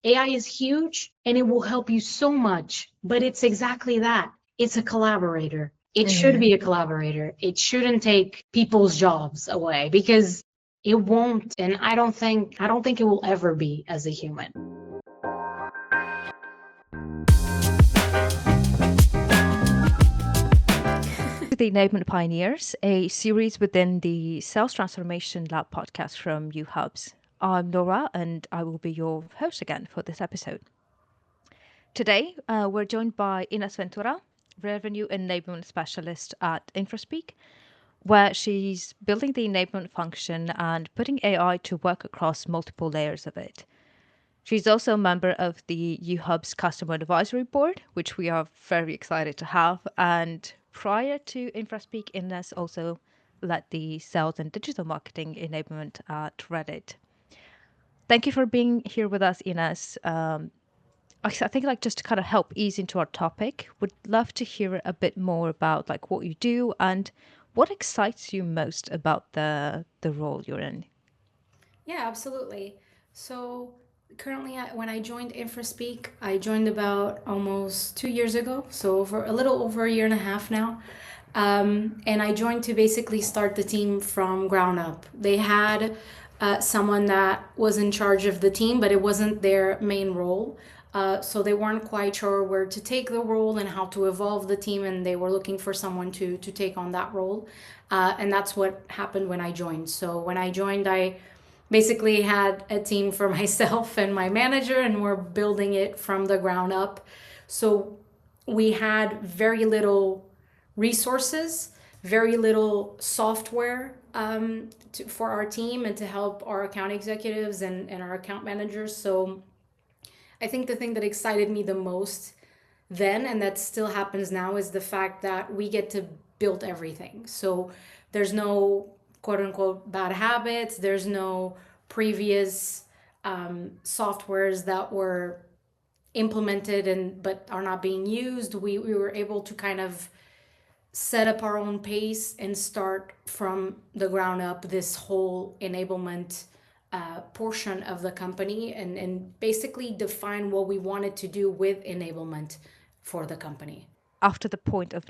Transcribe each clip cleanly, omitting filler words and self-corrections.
AI is huge and it will help you so much, but it's exactly that. It's a collaborator. It should be a collaborator. It shouldn't take people's jobs away because it won't, and I don't think it will ever be as a human. The Enablement Pioneers, a series within the Sales Transformation Lab podcast from Uhubs. I'm Laura, and I will be your host again for this episode. Today, we're joined by Inês Ventura, Revenue Enablement Specialist at Infraspeak, where she's building the enablement function and putting AI to work across multiple layers of it. She's also a member of the Uhubs Customer Advisory Board, which we are very excited to have. And prior to Infraspeak, Inês also led the sales and digital marketing enablement at Reddit. Thank you for being here with us, Inês. I think just to kind of help ease into our topic, would love to hear a bit more about what you do and what excites you most about the role you're in. Yeah, absolutely. So currently, when I joined Infraspeak, I joined about almost 2 years ago, so over a little over a year and a half now. And I joined to basically start the team from ground up. They had someone that was in charge of the team, but it wasn't their main role. So they weren't quite sure where to take the role and how to evolve the team, and they were looking for someone to take on that role. And that's what happened when I joined. So when I joined, I basically had a team for myself and my manager, and we're building it from the ground up. So we had very little resources, very little software for our team and to help our account executives and our account managers. So I think the thing that excited me the most then, and that still happens now, is the fact that we get to build everything. So there's no quote unquote bad habits, there's no previous softwares that were implemented and but are not being used. We were able to kind of set up our own pace and start from the ground up this whole enablement portion of the company, and basically define what we wanted to do with enablement for the company. After the point of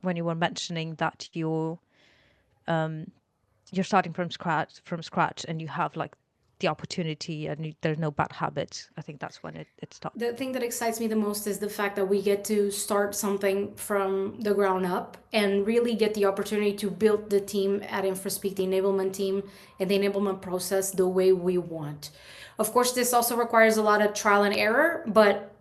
when you were mentioning that you're starting from scratch and you have the opportunity and there's no bad habits, I think that's when it stopped. The thing that excites me the most is the fact that we get to start something from the ground up and really get the opportunity to build the team at Infraspeak, the enablement team, and the enablement process the way we want. Of course, this also requires a lot of trial and error, but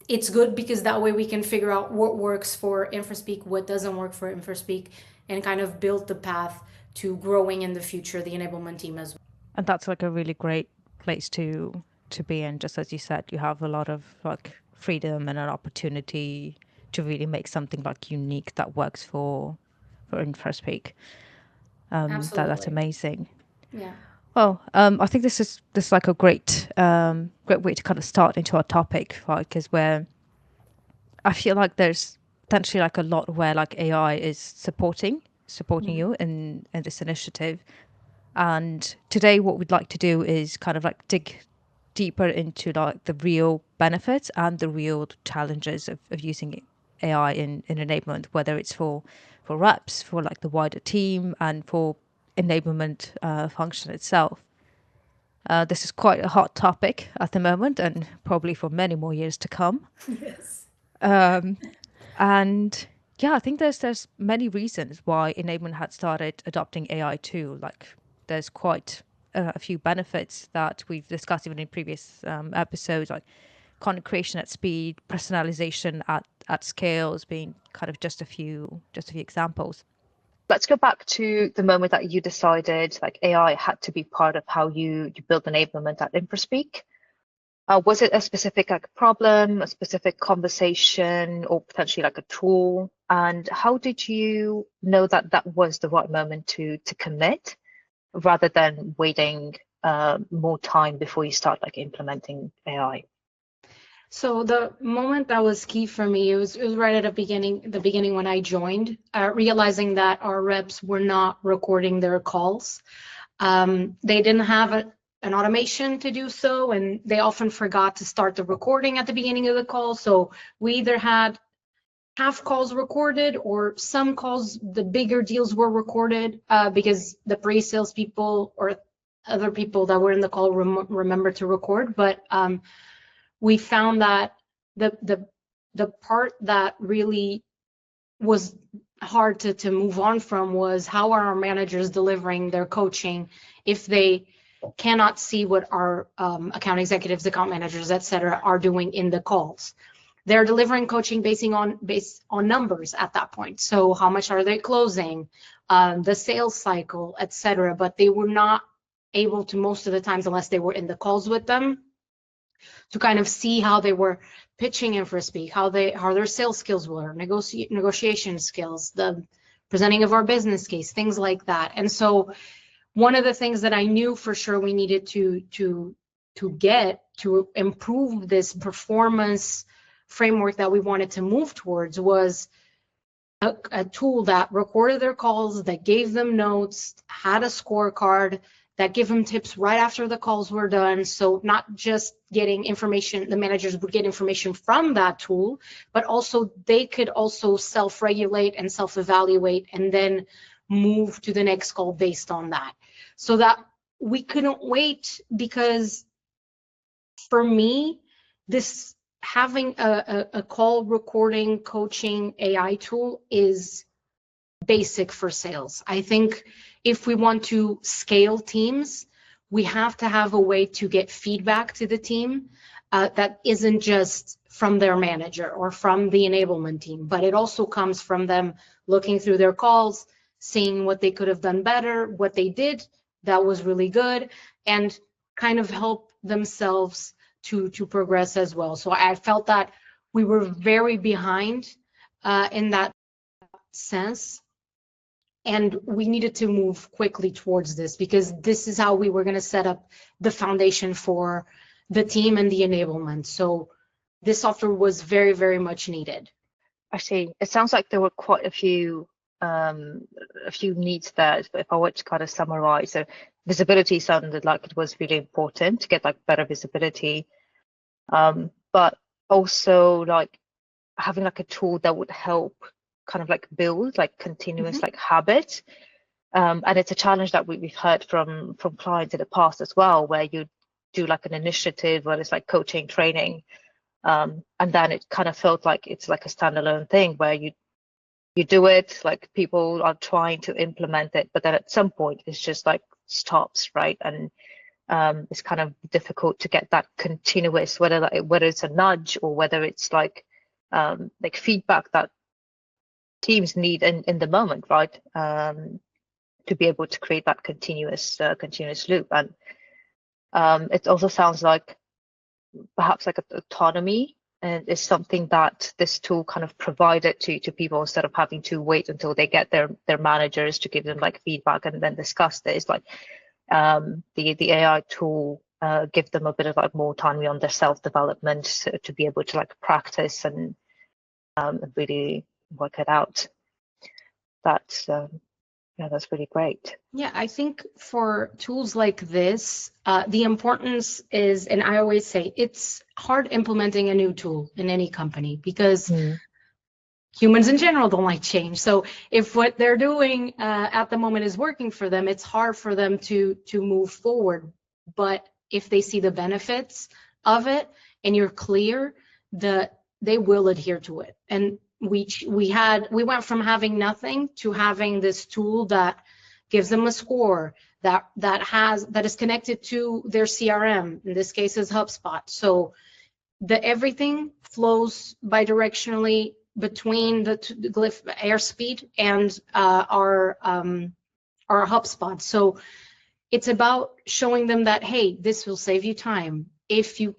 it's good because that way we can figure out what works for Infraspeak, what doesn't work for Infraspeak, and kind of build the path to growing in the future the enablement team as well. And that's a really great place to be in. Just as you said, you have a lot of freedom and an opportunity to really make something unique that works for Infraspeak. That's amazing. Yeah. Well, I think this is a great way to kind of start into our topic, right? Because where I feel there's potentially a lot where AI is supporting you in this initiative. And today what we'd like to do is kind of dig deeper into the real benefits and the real challenges of using AI in enablement, whether it's for reps, for the wider team, and for enablement function itself. This is quite a hot topic at the moment and probably for many more years to come. Yes. And yeah, I think there's many reasons why enablement had started adopting AI too. There's quite a few benefits that we've discussed even in previous episodes, like content creation at speed, personalization at scale as being kind of just a few examples. Let's go back to the moment that you decided AI had to be part of how you build enablement at Infraspeak. Was it a specific problem, a specific conversation, or potentially a tool? And how did you know that was the right moment to commit, rather than waiting more time before you start implementing AI? So the moment that was key for me, it was right at the beginning when I joined, realizing that our reps were not recording their calls. They didn't have an automation to do so, and they often forgot to start the recording at the beginning of the call. So we either had half calls recorded or some calls, the bigger deals were recorded because the pre-sales people or other people that were in the call remember to record. But we found that the part that really was hard to move on from was how are our managers delivering their coaching if they cannot see what our account executives, account managers, et cetera, are doing in the calls. They're delivering coaching based on numbers at that point. So how much are they closing, the sales cycle, et cetera, but they were not able to, most of the times, unless they were in the calls with them, to kind of see how they were pitching Infraspeak, how their sales skills were, negotiation skills, the presenting of our business case, things like that. And so one of the things that I knew for sure we needed to get to improve this performance framework that we wanted to move towards was a tool that recorded their calls, that gave them notes, had a scorecard, that give them tips right after the calls were done. So not just getting information, the managers would get information from that tool, but also they could also self-regulate and self-evaluate and then move to the next call based on that. So that we couldn't wait, because for me, this having a call recording coaching AI tool is basic for sales. I think if we want to scale teams, we have to have a way to get feedback to the team that isn't just from their manager or from the enablement team, but it also comes from them looking through their calls, seeing what they could have done better, what they did that was really good, and kind of help themselves to progress as well. So I felt that we were very behind in that sense. And we needed to move quickly towards this, because this is how we were going to set up the foundation for the team and the enablement. So this software was very, very much needed. I see. It sounds like there were quite a few needs there. But if I were to kind of summarize, so visibility sounded like it was really important to get like better visibility, but also like having like a tool that would help kind of like build like continuous like habit. And it's a challenge that we've heard from clients in the past as well, where you do like an initiative where it's like coaching, training, and then it kind of felt like it's like a standalone thing where you do it, like people are trying to implement it, but then at some point it's just like stops, right? And it's kind of difficult to get that continuous, whether it's a nudge or whether it's like feedback that teams need in the moment, right? To be able to create that continuous loop. And it also sounds like perhaps like autonomy is something that this tool kind of provided to people, instead of having to wait until they get their managers to give them like feedback and then discuss this. Like the AI tool give them a bit of like more autonomy on their self-development to be able to like practice and really work it out. That's really great. Yeah, I think for tools like this, the importance is, and I always say, it's hard implementing a new tool in any company, because humans in general don't like change. So if what they're doing at the moment is working for them, it's hard for them to move forward. But if they see the benefits of it and you're clear, they will adhere to it. And we went from having nothing to having this tool that gives them a score that is connected to their CRM. In this case is HubSpot. So everything flows bidirectionally between the Glyph Airspeed and our HubSpot. So it's about showing them that, hey, this will save you time. If you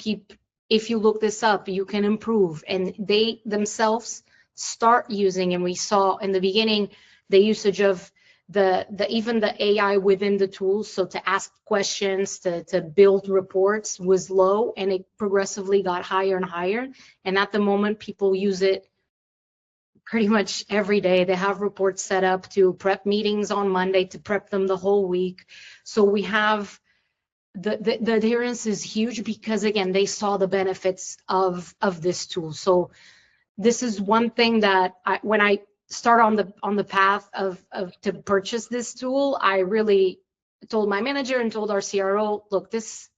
look this up, you can improve. And they themselves start using, and we saw in the beginning the usage of even the AI within the tools. So to ask questions, to build reports was low, and it progressively got higher and higher. And at the moment, people use it pretty much every day. They have reports set up to prep meetings on Monday, to prep them the whole week. So we have the adherence is huge because, again, they saw the benefits of this tool. So this is one thing that when I start on the path of to purchase this tool, I really told my manager and told our CRO, look, this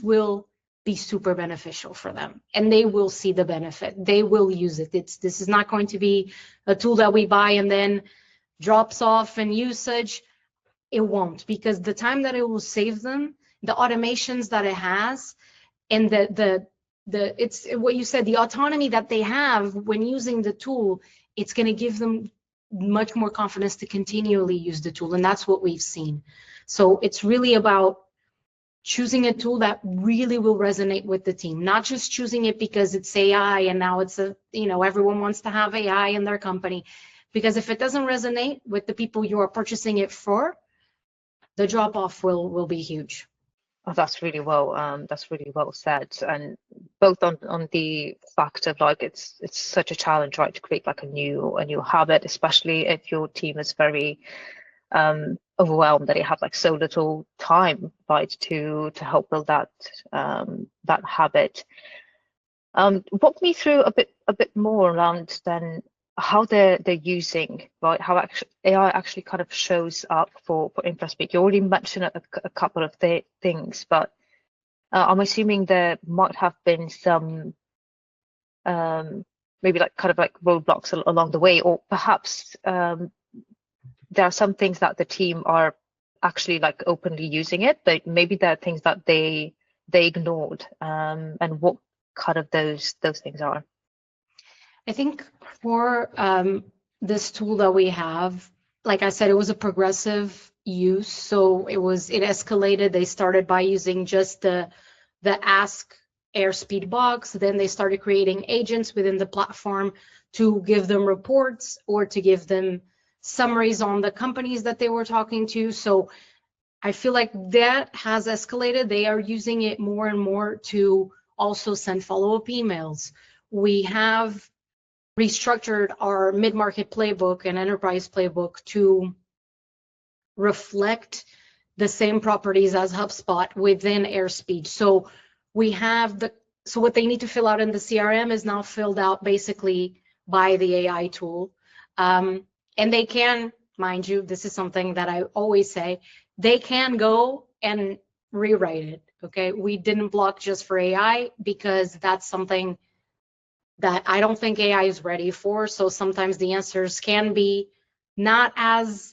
will be super beneficial for them, and they will see the benefit. They will use it. This is not going to be a tool that we buy and then drops off in usage. It won't, because the time that it will save them, the automations that it has, and the it's what you said, the autonomy that they have when using the tool, it's going to give them much more confidence to continually use the tool, and that's what we've seen. So it's really about choosing a tool that really will resonate with the team, not just choosing it because it's AI and now it's everyone wants to have AI in their company. Because if it doesn't resonate with the people you are purchasing it for, the drop off will be huge. Oh, that's really well said. And both on the fact of like it's such a challenge, right, to create like a new habit, especially if your team is very overwhelmed, that you have like so little time, right, to help build that habit. Walk me through a bit more around then how they're using, right, how AI actually kind of shows up for Infraspeak. You already mentioned a couple of things, but I'm assuming there might have been some maybe like kind of like roadblocks along the way, or perhaps there are some things that the team are actually like openly using it, but maybe there are things that they ignored, and what kind of those things are. I think for this tool that we have, like I said, it was a progressive use. So it escalated. They started by using just the Ask Airspeed box. Then they started creating agents within the platform to give them reports or to give them summaries on the companies that they were talking to. So I feel like that has escalated. They are using it more and more to also send follow-up emails. We have restructured our mid-market playbook and enterprise playbook to reflect the same properties as HubSpot within Airspeed. So we have so what they need to fill out in the CRM is now filled out basically by the AI tool. And they can, mind you, this is something that I always say, they can go and rewrite it, okay? We didn't block just for AI because that's something that I don't think AI is ready for. So sometimes the answers can be not as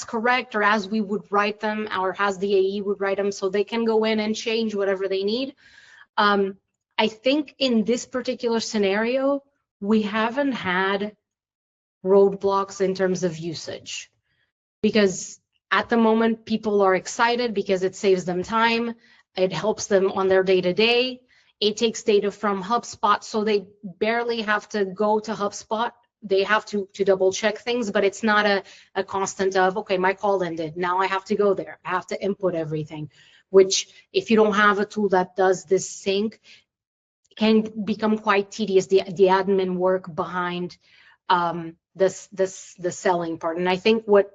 correct or as we would write them or as the AE would write them. So they can go in and change whatever they need. I think in this particular scenario, we haven't had roadblocks in terms of usage, because at the moment people are excited because it saves them time, it helps them on their day-to-day. It takes data from HubSpot, so they barely have to go to HubSpot. They have to double check things, but it's not a constant of, okay, my call ended, now I have to go there, I have to input everything, which if you don't have a tool that does this sync, can become quite tedious, the admin work behind the selling part. And I think what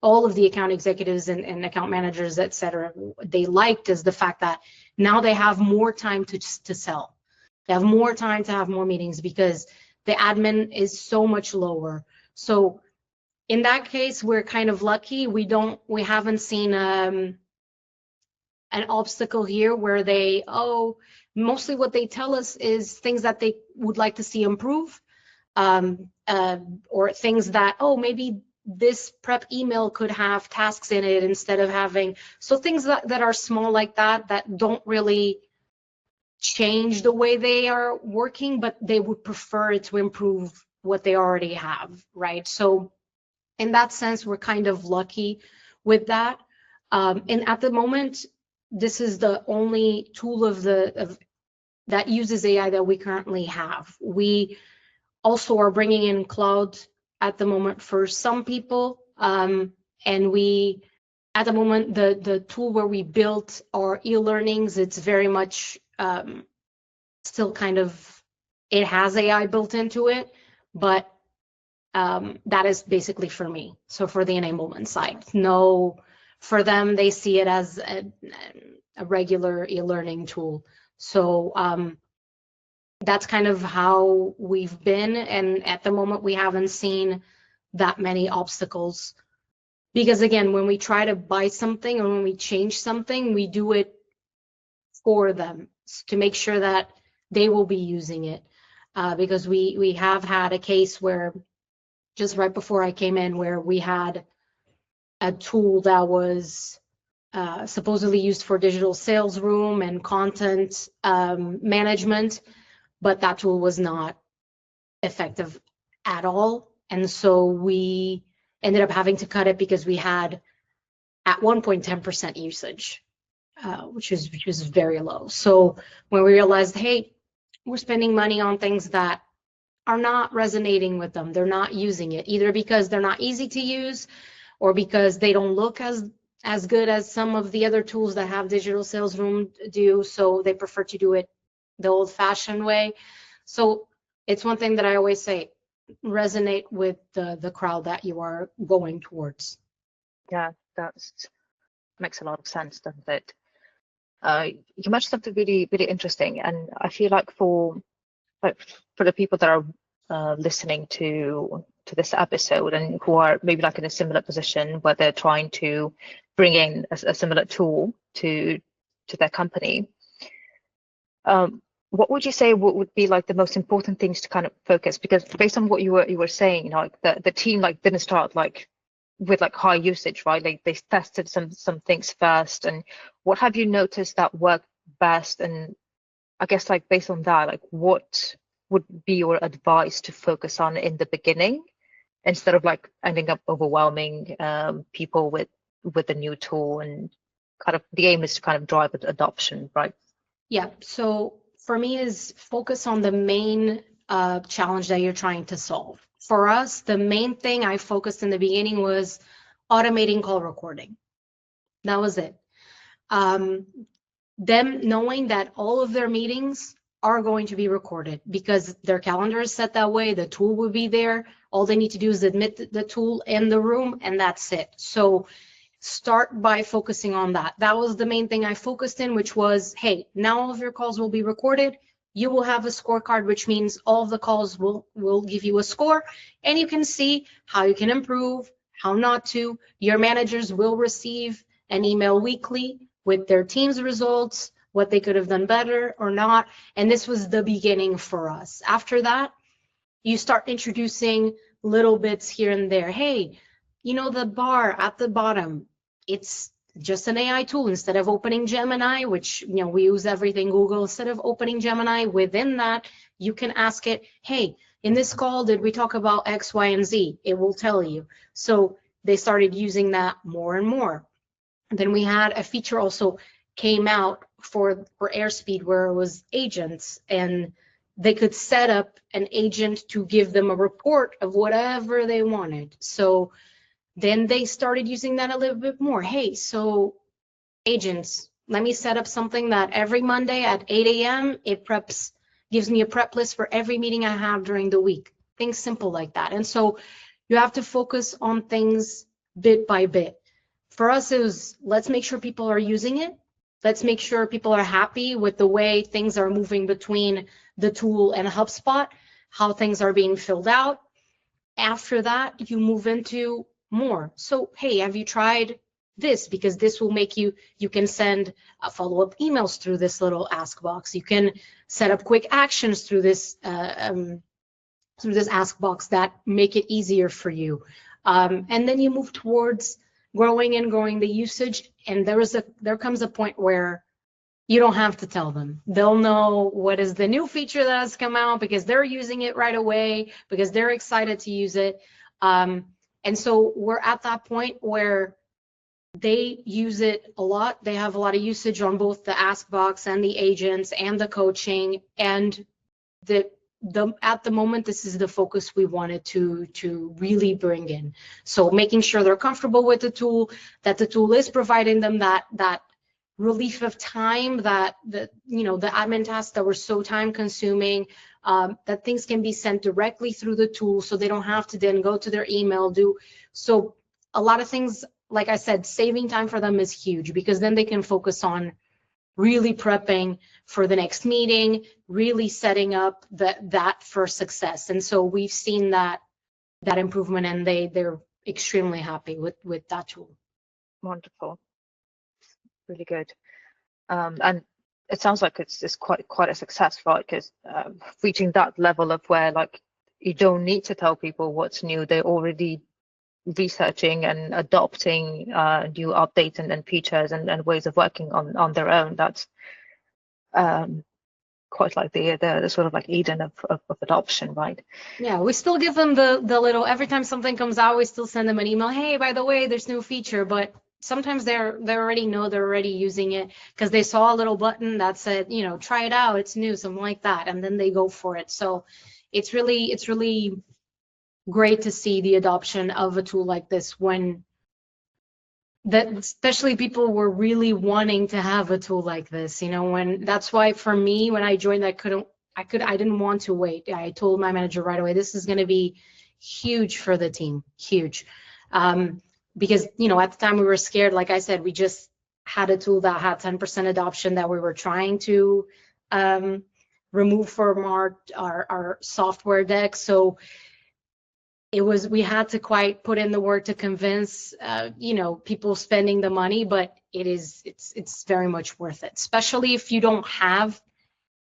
all of the account executives and account managers, et cetera, they liked is the fact that now they have more time to sell. They have more time to have more meetings because the admin is so much lower. So in that case, we're kind of lucky. We haven't seen an obstacle here where mostly what they tell us is things that they would like to see improve, or things that, maybe this prep email could have tasks in it instead of having, so things that are small like that don't really change the way they are working, but they would prefer it to improve what they already have, right? So in that sense, we're kind of lucky with that. And at the moment, this is the only tool that uses AI that we currently have. We also are bringing in cloud at the moment for some people, and we, at the moment, the tool where we built our e-learnings, it's very much still kind of, it has AI built into it, but that is basically for me. So for the enablement side, no for them, they see it as a regular e-learning tool. So that's kind of how we've been. And at the moment, we haven't seen that many obstacles. Because again, when we try to buy something or when we change something, we do it for them to make sure that they will be using it. Because we have had a case where just right before I came in, where we had a tool that was supposedly used for digital sales room and content management, but that tool was not effective at all. And so we ended up having to cut it because we had at one point 10% usage, which was very low. So when we realized, hey, we're spending money on things that are not resonating with them, they're not using it, either because they're not easy to use or because they don't look as good as some of the other tools that have digital sales room do, so they prefer to do it the old-fashioned way. So it's one thing that I always say, resonate with the crowd that you are going towards. Yeah, that makes a lot of sense, doesn't it? You mentioned something really, really interesting, and I feel like for the people that are listening to this episode and who are maybe like in a similar position where they're trying to bring in a similar tool to their company, what would you say would be like the most important things to kind of focus? Because based on what you were saying, like the team like didn't start like with like high usage, right? Like they tested some things first, and what have you noticed that worked best? And I guess like based on that, like what would be your advice to focus on in the beginning instead of like ending up overwhelming people with the new tool? And kind of the aim is to kind of drive adoption, right? Yeah, so for me is focus on the main challenge that you're trying to solve. For us, the main thing I focused in the beginning was automating call recording. That was it. Them knowing that all of their meetings are going to be recorded because their calendar is set that way, the tool will be there. All they need to do is admit the tool in the room, and that's it. So start by focusing on that. That was the main thing I focused in, which was, hey, now all of your calls will be recorded. You will have a scorecard, which means all of the calls will give you a score, and you can see how you can improve, how not to. Your managers will receive an email weekly with their team's results, what they could have done better or not. And this was the beginning for us. After that, you start introducing little bits here and there. Hey, you know, the bar at the bottom, it's just an AI tool. Instead of opening Gemini, which, you know, we use everything Google, instead of opening Gemini, within that, you can ask it, hey, in this call, did we talk about X, Y, and Z? It will tell you. So they started using that more and more. And then we had a feature also came out for Airspeed where it was agents, and they could set up an agent to give them a report of whatever they wanted. So then they started using that a little bit more. Hey, so agents, let me set up something that every Monday at 8 a.m. it gives me a prep list for every meeting I have during the week. Things simple like that. And so you have to focus on things bit by bit. For us, it was, let's make sure people are using it. Let's make sure people are happy with the way things are moving between the tool and HubSpot, how things are being filled out. After that, you move into more. So, hey, have you tried this? Because this will make you can send follow-up emails through this little ask box. You can set up quick actions through this ask box that make it easier for you. And then you move towards growing the usage, and there comes a point where you don't have to tell them. They'll know what is the new feature that has come out because they're using it right away, because they're excited to use it. And so we're at that point where they use it a lot. They have a lot of usage on both the ask box and the agents and the coaching. And at the moment, this is the focus we wanted to really bring in. So making sure they're comfortable with the tool, that the tool is providing them that relief of time, that the admin tasks that were so time consuming, that things can be sent directly through the tool, so they don't have to then go to their email. So a lot of things like I said, saving time for them is huge, because then they can focus on really prepping for the next meeting, really setting up that for success. And so we've seen that improvement, and they're extremely happy with that tool. Wonderful. Really good. And it sounds like it's quite a success, right? Because reaching that level of where like you don't need to tell people what's new, they're already researching and adopting new updates and features and ways of working on their own. That's quite like the sort of like Eden of adoption, right? Yeah, we still give them the little, every time something comes out, we still send them an email, hey, by the way, there's new feature. But sometimes they already know, they're already using it because they saw a little button that said, you know, try it out, it's new, something like that, and then they go for it. So it's really great to see the adoption of a tool like this, when that especially people were really wanting to have a tool like this, you know. When that's why for me, when I joined, I didn't want to wait. I told my manager right away, this is going to be huge for the team, huge. Because, you know, at the time we were scared. Like I said, we just had a tool that had 10% adoption that we were trying to remove from our software deck. So we had to quite put in the work to convince, you know, people spending the money, but it's very much worth it, especially if you don't have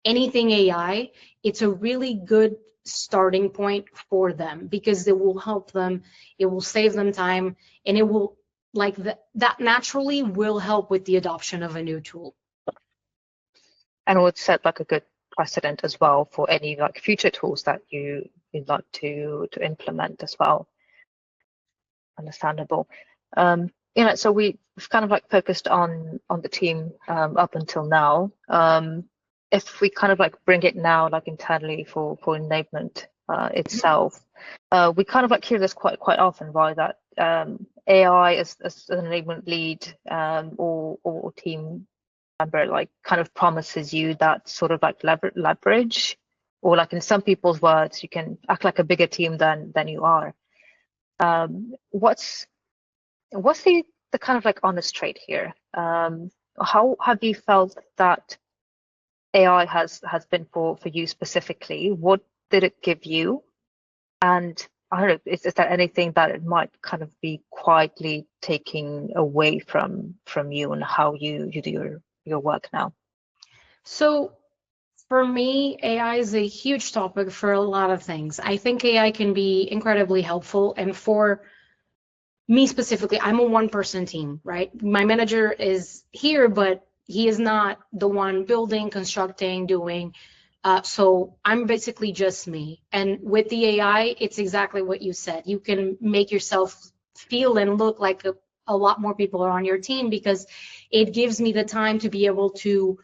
anything AI. It's a really good starting point for them, because it will help them, it will save them time, and it will, like, that naturally will help with the adoption of a new tool. And it would set like a good precedent as well for any like future tools that you'd like to implement as well. Understandable. You know, so we've kind of like focused on the team up until now. If we kind of like bring it now, like internally for enablement itself, we kind of like hear this quite often, right? That AI as an enablement lead or team member like kind of promises you that sort of like leverage, or like in some people's words, you can act like a bigger team than you are. What's the kind of like honest trade here? How have you felt that AI has been for you specifically? What did it give you? And I don't know, is there anything that it might kind of be quietly taking away from you and how you do your work now? So for me, AI is a huge topic for a lot of things. I think AI can be incredibly helpful. And for me specifically, I'm a one-person team, right? My manager is here, but he is not the one building, constructing, doing. So I'm basically just me. And with the AI, it's exactly what you said. You can make yourself feel and look like a lot more people are on your team, because it gives me the time to be able to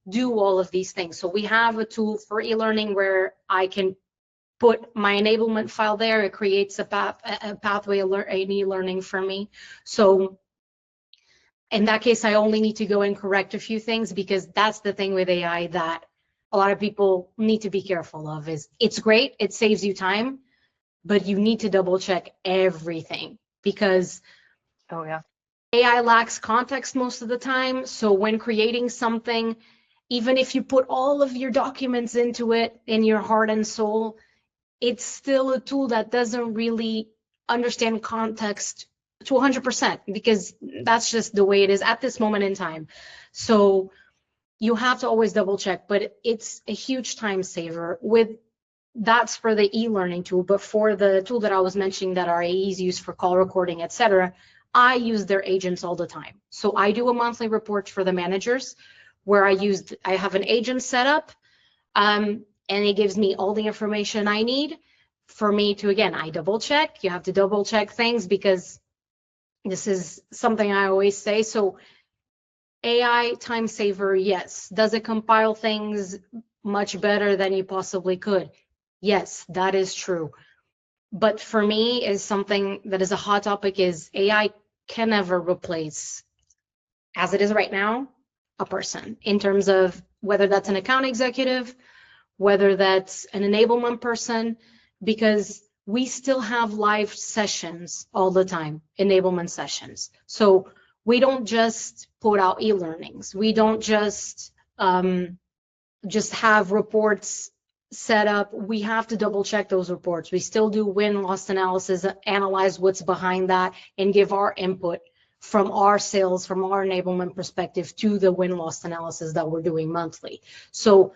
do all of these things. So we have a tool for e-learning where I can put my enablement file there. It creates a pathway an e-learning for me. So in that case, I only need to go and correct a few things, because that's the thing with AI that a lot of people need to be careful of. Is it's great, it saves you time, but you need to double check everything, because AI lacks context most of the time. So when creating something, even if you put all of your documents into it in your heart and soul, it's still a tool that doesn't really understand context to 100%, because that's just the way it is at this moment in time. So you have to always double check, but it's a huge time saver. That's for the e-learning tool, but for the tool that I was mentioning that our AEs use for call recording, etc., I use their agents all the time. So I do a monthly report for the managers where I have an agent set up, and it gives me all the information I need for me to, again, I double check. You have to double check things, because this is something I always say. So AI time saver, yes. Does it compile things much better than you possibly could? Yes, that is true. But for me, is something that is a hot topic, is AI can never replace, as it is right now, a person, in terms of whether that's an account executive, whether that's an enablement person, because we still have live sessions all the time, enablement sessions. So we don't just put out e-learnings. We don't just have reports set up. We have to double check those reports. We still do win-loss analysis, analyze what's behind that, and give our input from our sales, from our enablement perspective to the win-loss analysis that we're doing monthly. So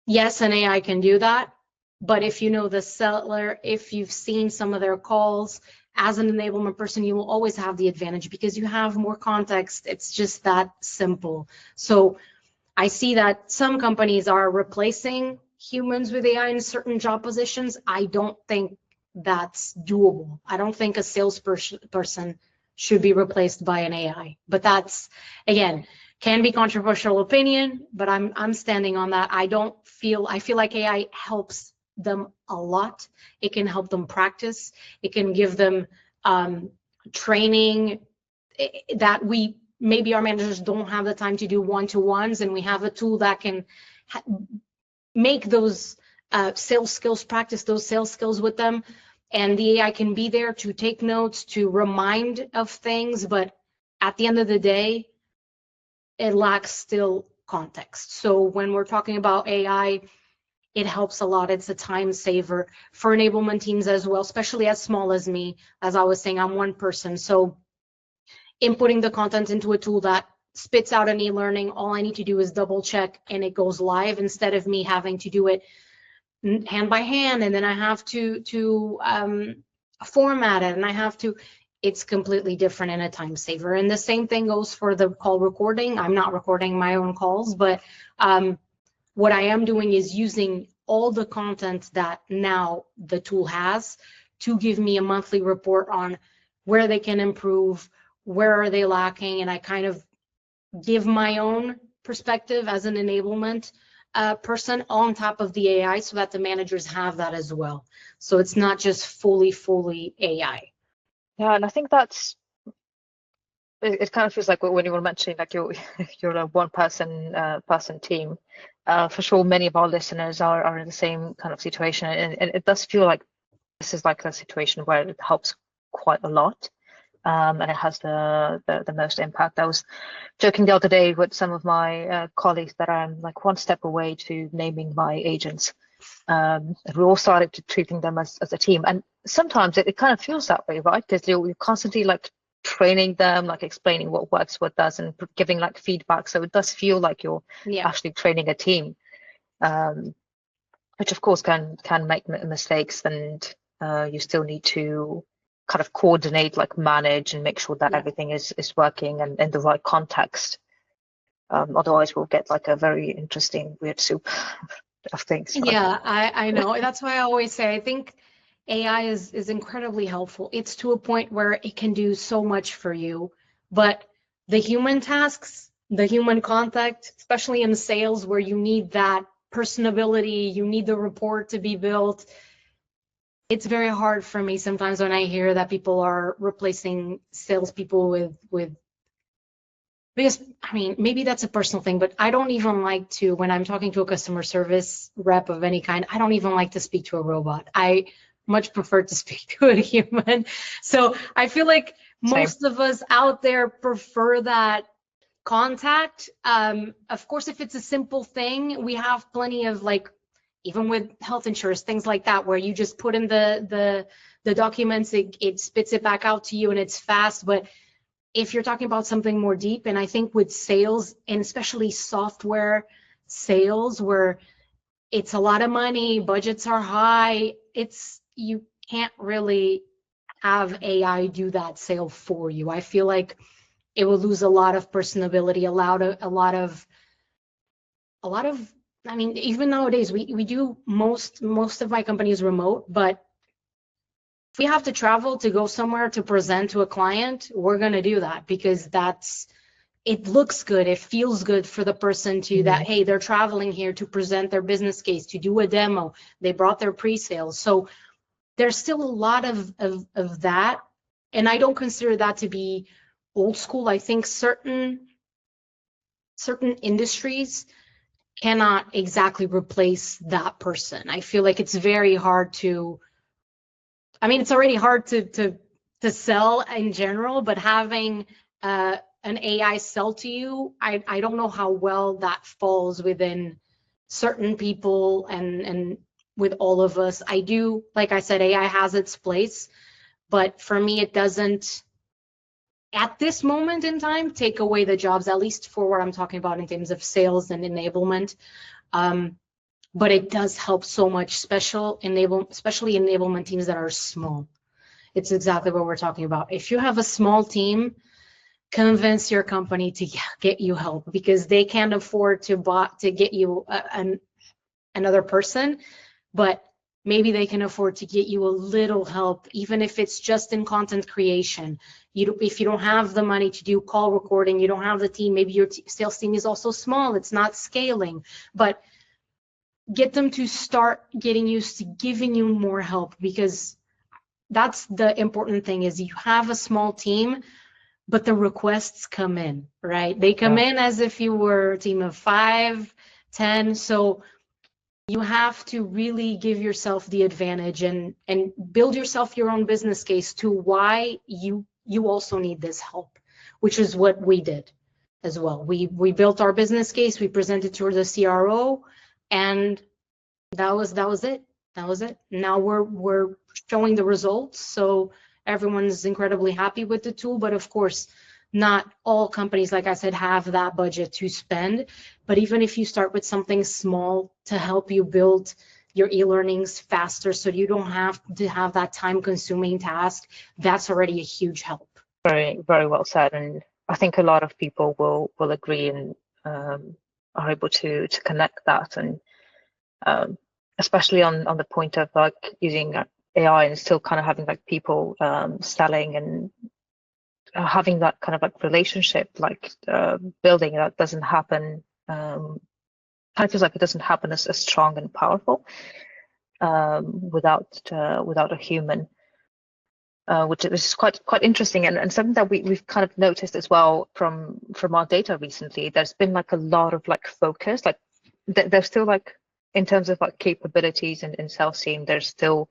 yes, an AI can do that, but if you know the seller, if you've seen some of their calls, as an enablement person, you will always have the advantage because you have more context. It's just that simple. So I see that some companies are replacing humans with AI in certain job positions. I don't think that's doable. I don't think a salesperson should be replaced by an AI. But that's, again, can be controversial opinion, but I'm standing on that. I feel like AI helps them a lot. It can help them practice. It can give them training that maybe our managers don't have the time to do one-to-ones, and we have a tool that can make those sales skills, practice those sales skills with them. And the AI can be there to take notes, to remind of things, but at the end of the day, it lacks still context. So when we're talking about AI, it helps a lot. It's a time saver for enablement teams as well, especially as small as me. As I was saying, I'm one person. So inputting the content into a tool that spits out an e-learning, all I need to do is double check and it goes live, instead of me having to do it hand by hand, and then I have to format it, and I have to, it's completely different and a time saver. And the same thing goes for the call recording. I'm not recording my own calls, but what I am doing is using all the content that now the tool has to give me a monthly report on where they can improve, where are they lacking, and I kind of give my own perspective as an enablement person on top of the AI, so that the managers have that as well. So it's not just fully AI. Yeah, and I think that's, it kind of feels like when you were mentioning like you're a one person team. For sure, many of our listeners are in the same kind of situation, and it does feel like this is like a situation where it helps quite a lot. And it has the most impact. I was joking the other day with some of my colleagues that I'm like one step away to naming my agents. And we all started treating them as a team. And sometimes it kind of feels that way, right? Because you're constantly like training them, like explaining what works, what doesn't, giving like feedback. So it does feel like you're actually training a team, which of course can make mistakes, and you still need to kind of coordinate, like manage and make sure that everything is working and in the right context. Otherwise we'll get like a very interesting weird soup of things. Right? Yeah, I know. That's why I always say I think AI is incredibly helpful. It's to a point where it can do so much for you, but the human tasks, the human contact, especially in sales where you need that personability, you need the rapport to be built. It's very hard for me sometimes when I hear that people are replacing salespeople with, because I mean, maybe that's a personal thing, but I don't even like to, when I'm talking to a customer service rep of any kind, I don't even like to speak to a robot. I much prefer to speak to a human. So I feel like most of us out there prefer that contact. Of course, if it's a simple thing, we have plenty of, like, even with health insurance, things like that, where you just put in the documents, it spits it back out to you and it's fast. But if you're talking about something more deep, and I think with sales, and especially software sales, where it's a lot of money, budgets are high, you can't really have AI do that sale for you. I feel like it will lose a lot of personability, a lot of I mean, even nowadays we do most of my company is remote, but if we have to travel to go somewhere to present to a client, we're going to do that, because it looks good, it feels good for the person to that, hey, they're traveling here to present their business case, to do a demo, they brought their pre-sales. So there's still a lot of that, and I don't consider that to be old school. I think certain industries cannot exactly replace that person. I feel like it's very hard to I mean, it's already hard to sell in general, but having an AI sell to you, I don't know how well that falls within certain people and with all of us. I do, like I said, AI has its place, but for me, it doesn't, at this moment in time, take away the jobs, at least for what I'm talking about in terms of sales and enablement. But it does help so much, especially enablement teams that are small. It's exactly what we're talking about. If you have a small team, convince your company to get you help, because they can't afford to get you another person, but maybe they can afford to get you a little help, even if it's just in content creation. If you don't have the money to do call recording, you don't have the team, maybe your sales team is also small, it's not scaling, but get them to start getting used to giving you more help, because that's the important thing, is you have a small team, but the requests come in, right? They come in as if you were a team of 5, 10. So you have to really give yourself the advantage and build yourself your own business case to why you also need this help, which is what we did as well. We built our business case, we presented to the CRO, and that was it. Now we're showing the results, so everyone's incredibly happy with the tool. But of course, not all companies, like I said, have that budget to spend. But even if you start with something small to help you build your e-learnings faster, so you don't have to have that time-consuming task, that's already a huge help. Very, very well said. And I think a lot of people will agree and are able to connect that. And especially on the point of like using AI and still kind of having like people selling and having that kind of like relationship, like building, that doesn't happen. Kind of feels like it doesn't happen as strong and powerful without a human, which is quite interesting, and something that we've kind of noticed as well from our data recently. There's been like a lot of like focus, like there's still like, in terms of like capabilities in sales team, there's still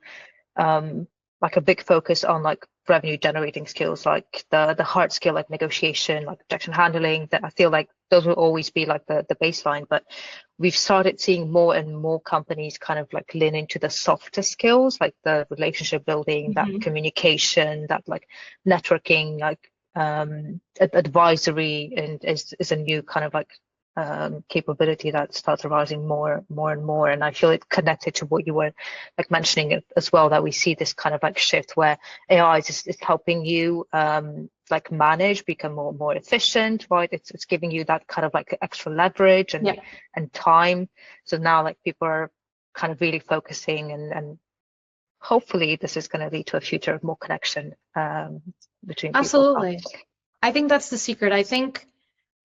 like a big focus on like revenue generating skills, like the hard skill, like negotiation, like objection handling. That I feel like those will always be like the baseline, but we've started seeing more and more companies kind of like lean into the softer skills, like the relationship building, that communication, that like networking, like advisory, and is a new kind of like capability that starts arising more and more. And I feel it connected to what you were like mentioning as well, that we see this kind of like shift where AI is helping you like manage, become more efficient, right? It's giving you that kind of like extra leverage and time. So now like people are kind of really focusing, and hopefully this is going to lead to a future of more connection between people. Absolutely. I think that's the secret. I think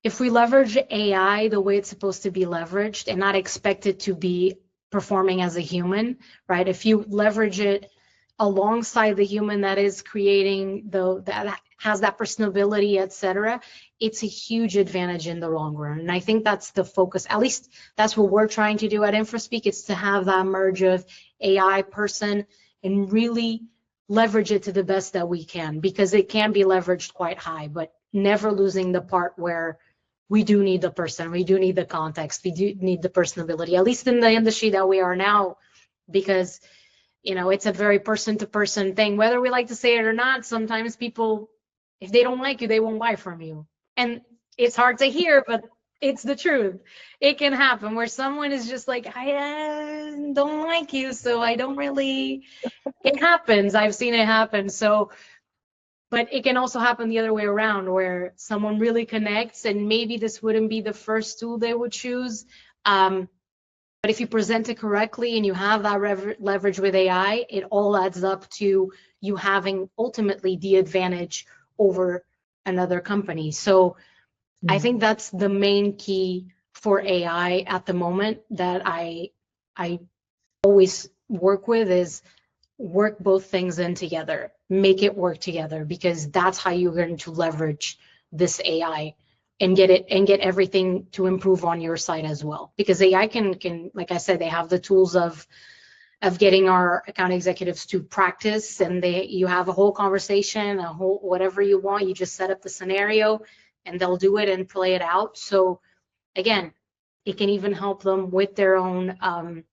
if we leverage AI the way it's supposed to be leveraged and not expect it to be performing as a human, right? If you leverage it alongside the human that is creating that has that personability, etc., it's a huge advantage in the long run. And I think that's the focus. At least that's what we're trying to do at Infraspeak. It's to have that merge of AI person and really leverage it to the best that we can, because it can be leveraged quite high, but never losing the part where we do need the person, we do need the context, we do need the personability, at least in the industry that we are now, because, you know, it's a very person-to-person thing. Whether we like to say it or not, sometimes people, if they don't like you, they won't buy from you. And it's hard to hear, but it's the truth. It can happen where someone is just like, I don't like you, so I don't really, it happens. I've seen it happen. So, but it can also happen the other way around, where someone really connects and maybe this wouldn't be the first tool they would choose. But if you present it correctly and you have that leverage with AI, it all adds up to you having ultimately the advantage over another company. So I think that's the main key for AI at the moment that I always work with, is work both things in together, make it work together, because that's how you're going to leverage this AI and get everything to improve on your side as well. Because AI can, like I said, they have the tools of of getting our account executives to practice, and you have a whole conversation, a whole whatever you want, you just set up the scenario and they'll do it and play it out. So again, it can even help them with their own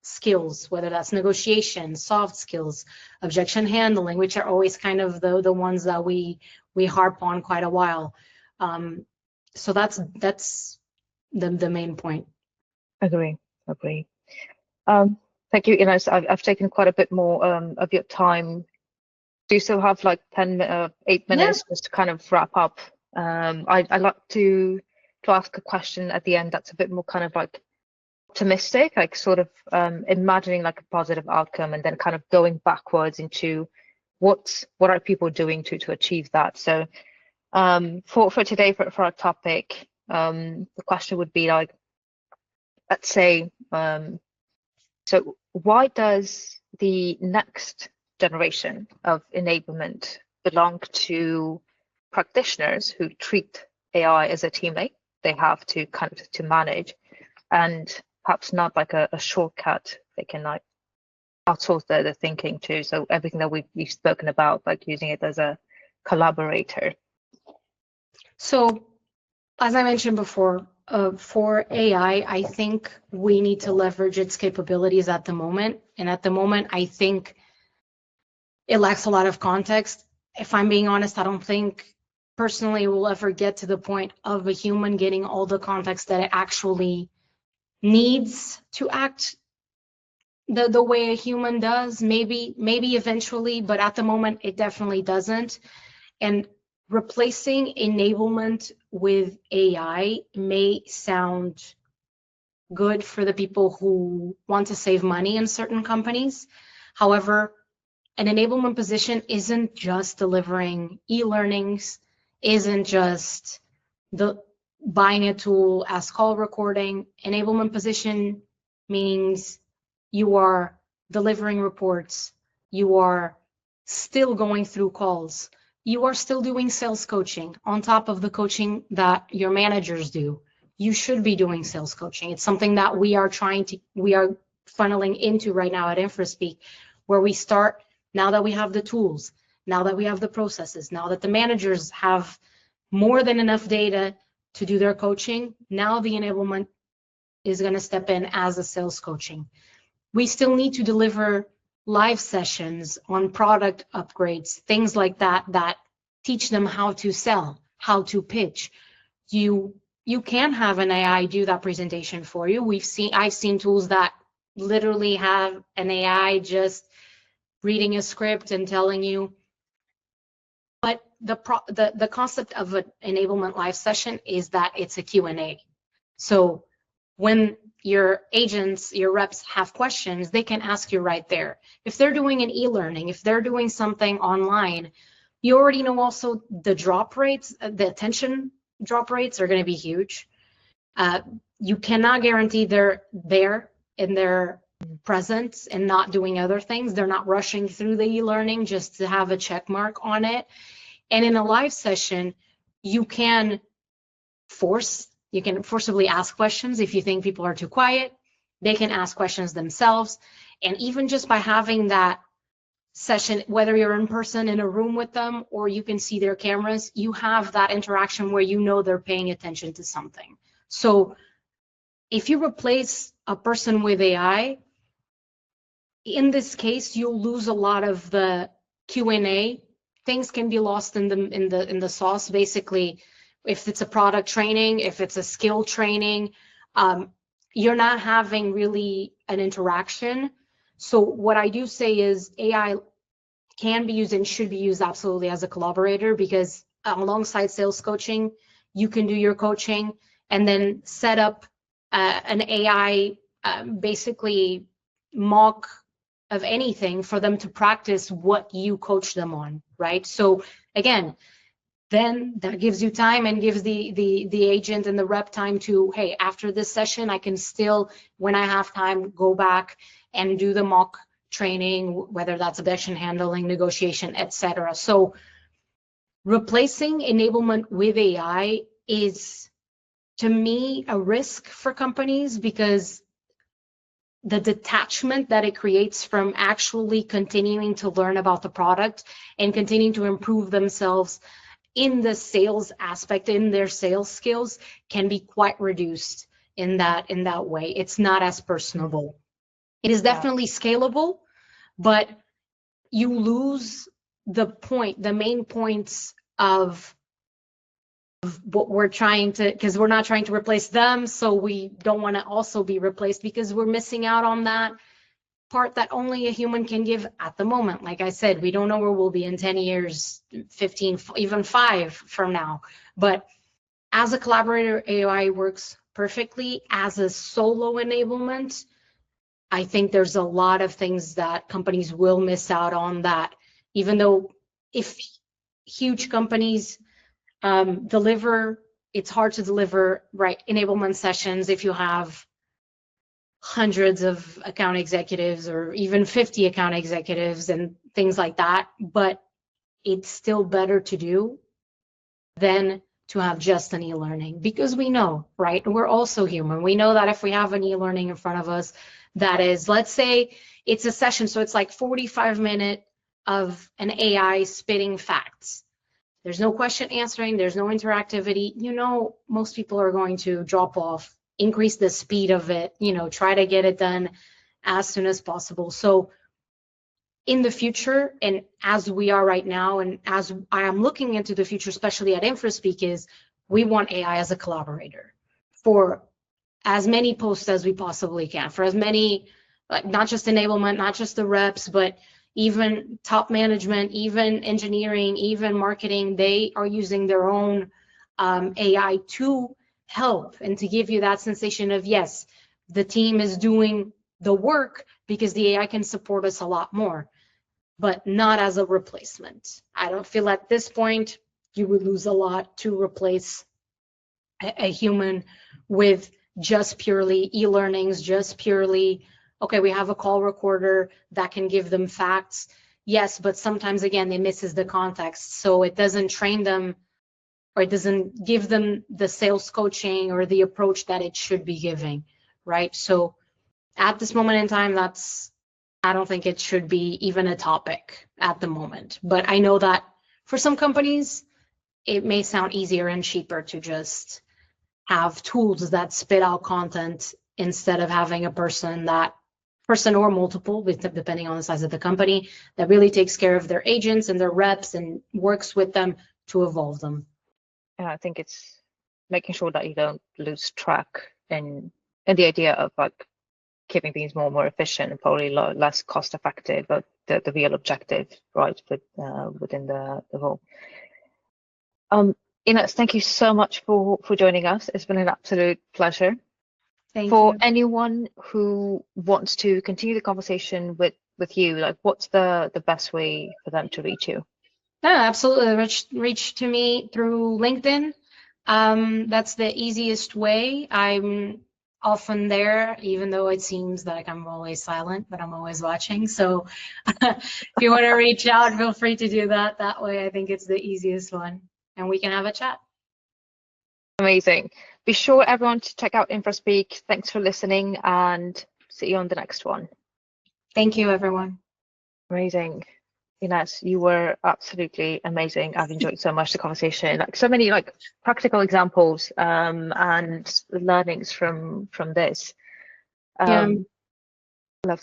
skills, whether that's negotiation, soft skills, objection handling, which are always kind of the ones that we harp on quite a while. So that's the main point. Agree. Thank you, Inês. I've taken quite a bit more of your time. Do you still have like 8 minutes just to kind of wrap up? I'd like to ask a question at the end that's a bit more kind of like optimistic, like sort of imagining like a positive outcome and then kind of going backwards into what are people doing to achieve that. So for today, for our topic, the question would be like, let's say, so why does the next generation of enablement belong to practitioners who treat AI as a teammate they have to kind of to manage, and perhaps not like a shortcut they can like outsource the thinking to? So everything that we've spoken about, like using it as a collaborator. So as I mentioned before, for AI, I think we need to leverage its capabilities at the moment. And at the moment, I think it lacks a lot of context. If I'm being honest, I don't think personally we'll ever get to the point of a human getting all the context that it actually needs to act the way a human does. Maybe eventually, but at the moment, it definitely doesn't. And replacing enablement with AI may sound good for the people who want to save money in certain companies. However, an enablement position isn't just delivering e-learnings, isn't just buying a tool as call recording. Enablement position means you are delivering reports, you are still going through calls, you are still doing sales coaching on top of the coaching that your managers do. You should be doing sales coaching. It's something that we are funneling into right now at Infraspeak, where we start, now that we have the tools, now that we have the processes, now that the managers have more than enough data to do their coaching, now the enablement is going to step in as a sales coaching. We still need to deliver live sessions on product upgrades, things like that, that teach them how to sell, how to pitch. You can have an AI do that presentation for you. I've seen tools that literally have an AI just reading a script and telling you. But the concept of an enablement live session is that it's a Q&A. So when your agents, your reps have questions, they can ask you right there. If they're doing an e-learning, if they're doing something online, you already know also the drop rates, the attention drop rates are going to be huge. You cannot guarantee they're there in their presence and not doing other things. They're not rushing through the e-learning just to have a check mark on it. And in a live session, you can forcibly ask questions. If you think people are too quiet, they can ask questions themselves. And even just by having that session, whether you're in person in a room with them or you can see their cameras, you have that interaction where you know they're paying attention to something. So if you replace a person with AI, in this case, you'll lose a lot of the Q&A. Things can be lost in the sauce. Basically, if it's a product training, if it's a skill training, you're not having really an interaction. So what I do say is AI can be used and should be used absolutely as a collaborator, because alongside sales coaching, you can do your coaching and then set up an AI basically mock of anything for them to practice what you coach them on, right? So again, then that gives you time and gives the agent and the rep time to, hey, after this session, I can still, when I have time, go back and do the mock training, whether that's objection handling, negotiation, etc. So replacing enablement with AI is, to me, a risk for companies, because the detachment that it creates from actually continuing to learn about the product and continuing to improve themselves in the sales aspect, in their sales skills, can be quite reduced in that way. It's not as personable. It is definitely scalable, but you lose the main points of what we're trying to, because we're not trying to replace them, so we don't want to also be replaced, because we're missing out on that part that only a human can give at the moment. Like I said, we don't know where we'll be in 10 years, 15, even 5 from now. But as a collaborator, AI works perfectly. As a solo enablement, I think there's a lot of things that companies will miss out on, that even though if huge companies deliver, it's hard to deliver enablement sessions if you have hundreds of account executives or even 50 account executives and things like that. But it's still better to do than to have just an e-learning, because we know, right? We're also human. We know that if we have an e-learning in front of us, that is, let's say it's a session, so it's like 45 minutes of an AI spitting facts. There's no question answering, there's no interactivity. Most people are going to drop off, increase the speed of it, try to get it done as soon as possible. So in the future, and as we are right now, and as I am looking into the future, especially at Infraspeak, is we want AI as a collaborator for as many posts as we possibly can, for as many, like not just enablement, not just the reps, but even top management, even engineering, even marketing. They are using their own AI to help and to give you that sensation of, yes, the team is doing the work because the AI can support us a lot more, but not as a replacement. I don't feel at this point you would lose a lot to replace a human with just purely e-learnings, just purely, okay, we have a call recorder that can give them facts. Yes, but sometimes, again, it misses the context. So it doesn't train them, or it doesn't give them the sales coaching or the approach that it should be giving, right? So at this moment in time, I don't think it should be even a topic at the moment. But I know that for some companies, it may sound easier and cheaper to just have tools that spit out content instead of having a person or multiple, depending on the size of the company, that really takes care of their agents and their reps and works with them to evolve them. And I think it's making sure that you don't lose track in the idea of like keeping things more efficient and probably less cost effective, but the real objective, right, within the role. Inês, thank you so much for joining us. It's been an absolute pleasure. Thank For you. anyone who wants to continue the conversation with you, like what's the best way for them to reach you? Yeah, absolutely. Reach to me through LinkedIn. That's the easiest way. I'm often there, even though it seems like I'm always silent, but I'm always watching. So if you want to reach out, feel free to do that. That way, I think it's the easiest one, and we can have a chat. Amazing. Be sure everyone to check out Infraspeak. Thanks for listening, and see you on the next one. Thank you, everyone. Amazing. Inês, you were absolutely amazing. I've enjoyed so much the conversation, like so many like practical examples and learnings from this. Loved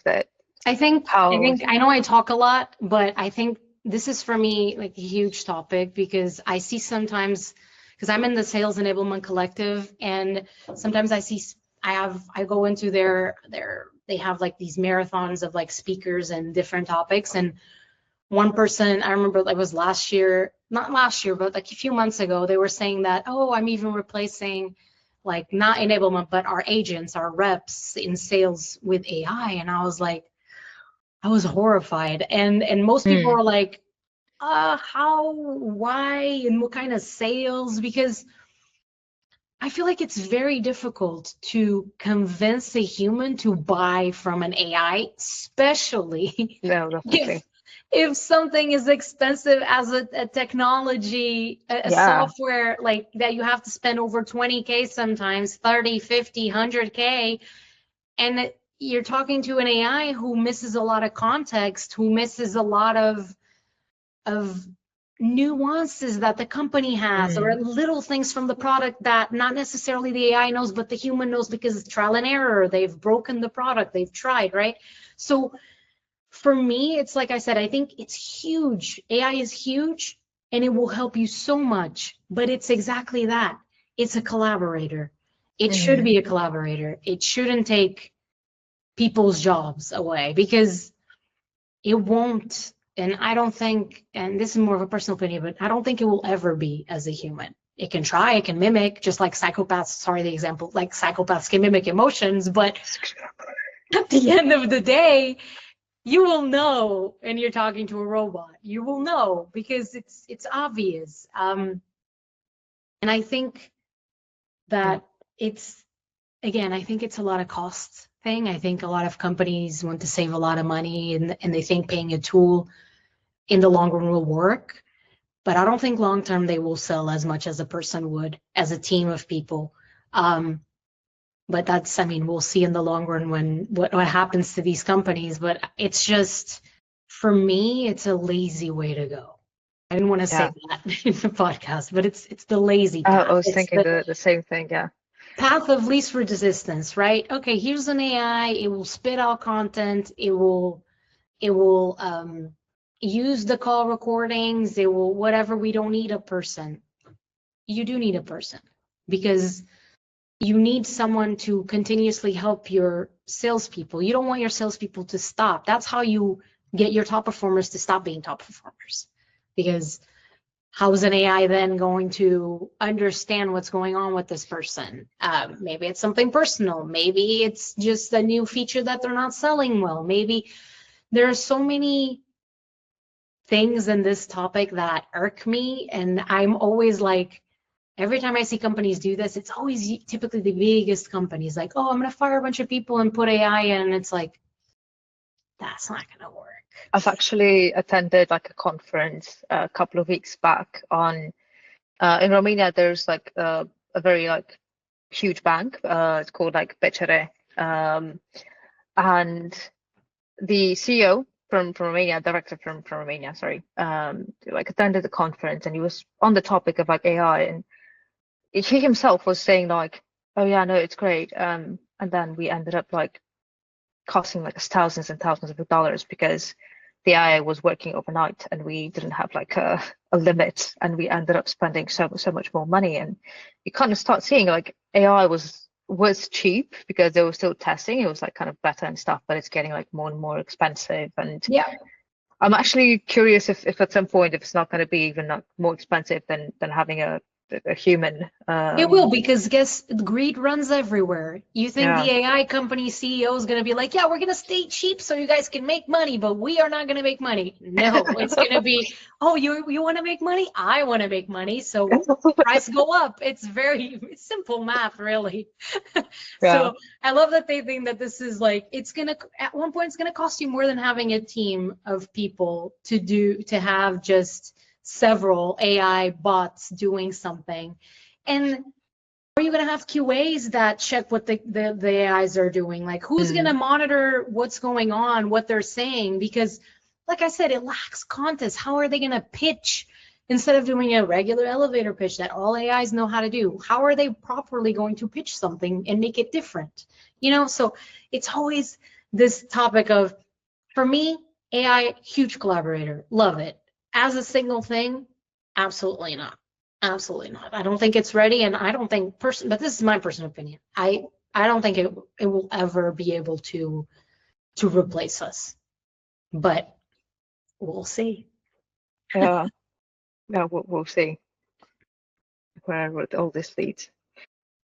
it. I know I talk a lot, but I think this is for me like a huge topic, because I see sometimes, because I'm in the Sales Enablement Collective, and sometimes I go into they have like these marathons of like speakers and different topics. And one person, I remember it was not last year, but like a few months ago, they were saying that, oh, I'm even replacing like not enablement, but our agents, our reps in sales with AI. And I was horrified. And most people are like, how, why, and what kind of sales? Because I feel like it's very difficult to convince a human to buy from an AI, especially if something is expensive as a technology, a software like that, you have to spend over 20K sometimes, 30, 50, 100K. And you're talking to an AI who misses a lot of context, who misses a lot of nuances that the company has, or little things from the product that not necessarily the AI knows, but the human knows because it's trial and error. They've broken the product, they've tried, right? So for me, it's like I said, I think it's huge. AI is huge and it will help you so much, but it's exactly that. It's a collaborator. It should be a collaborator. It shouldn't take people's jobs away, because it won't. And I don't think, and this is more of a personal opinion, but I don't think it will ever be as a human. It can try, it can mimic, just like psychopaths, sorry, the example, like psychopaths can mimic emotions, but at the end of the day, you will know, and you're talking to a robot, you will know, because it's obvious. And I think that it's, again, I think it's a lot of cost thing. I think a lot of companies want to save a lot of money, and they think paying a tool in the long run will work, but I don't think long term they will sell as much as a person would, as a team of people. But that's, I mean, we'll see in the long run when what happens to these companies. But it's just, for me, it's a lazy way to go. I didn't want to say that in the podcast, but it's the lazy path. I was thinking the same thing, yeah. Path of least resistance, right? Okay, here's an AI, it will spit out content, it will use the call recordings, it will whatever. We don't need a person. You do need a person, because you need someone to continuously help your salespeople. You don't want your salespeople to stop. That's how you get your top performers to stop being top performers, because how is an AI then going to understand what's going on with this person? Maybe it's something personal. Maybe it's just a new feature that they're not selling well. Maybe there are so many things in this topic that irk me, and I'm always like, every time I see companies do this, it's always typically the biggest companies, like, oh, I'm going to fire a bunch of people and put AI in, and it's like, that's not going to work. I've actually attended like a conference a couple of weeks back on in Romania. There's like a very like huge bank. It's called like BCR, and the CEO from Romania, director from Romania, sorry, like attended the conference, and he was on the topic of like AI, and he himself was saying like, oh yeah, no, it's great, and then we ended up like costing like thousands and thousands of dollars because the AI was working overnight and we didn't have like a limit, and we ended up spending so much more money. And you kind of start seeing like AI was cheap because they were still testing. It was like kind of better and stuff, but it's getting like more and more expensive. And yeah, I'm actually curious if at some point, if it's not going to be even like more expensive than having a human. It will, because guess greed runs everywhere. You think Yeah. the AI company CEO is going to be like, yeah, we're going to stay cheap so you guys can make money, but we are not going to make money. No, it's going to be, oh, you want to make money? I want to make money. So price go up. It's very simple math, really. Yeah. So I love that they think that this is like, it's going to, at one point, it's going to cost you more than having a team of people to have just several AI bots doing something. And are you going to have QAs that check what the AIs are doing? Like, who's going to monitor what's going on, what they're saying? Because, like I said, it lacks context. How are they going to pitch instead of doing a regular elevator pitch that all AIs know how to do? How are they properly going to pitch something and make it different? You know, so it's always this topic of, for me, AI, huge collaborator, love it. As a single thing, absolutely not. Absolutely not. I don't think it's ready, and I don't think but this is my personal opinion. I don't think it will ever be able to replace us. But we'll see. Yeah. Yeah, we'll see where all this leads.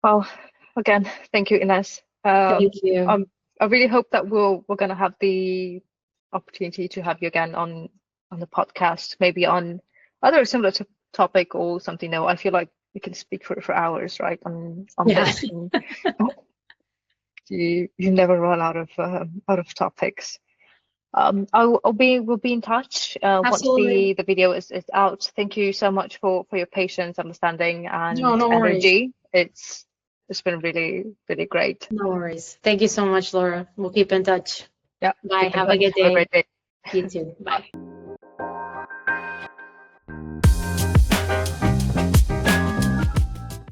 Well, again, thank you, Inês. Thank you. I really hope that we're going to have the opportunity to have you again on the podcast, maybe on other similar topic or something. I feel like we can speak for hours, right? On this. And you never run out of topics. We'll be in touch once the video is out. Thank you so much for your patience, understanding, and no energy. Worries. It's been really, really great. No worries. Thank you so much, Laura. We'll keep in touch. Yeah. Bye. Keep in Have a touch. good Have a day. great day. You too. Bye.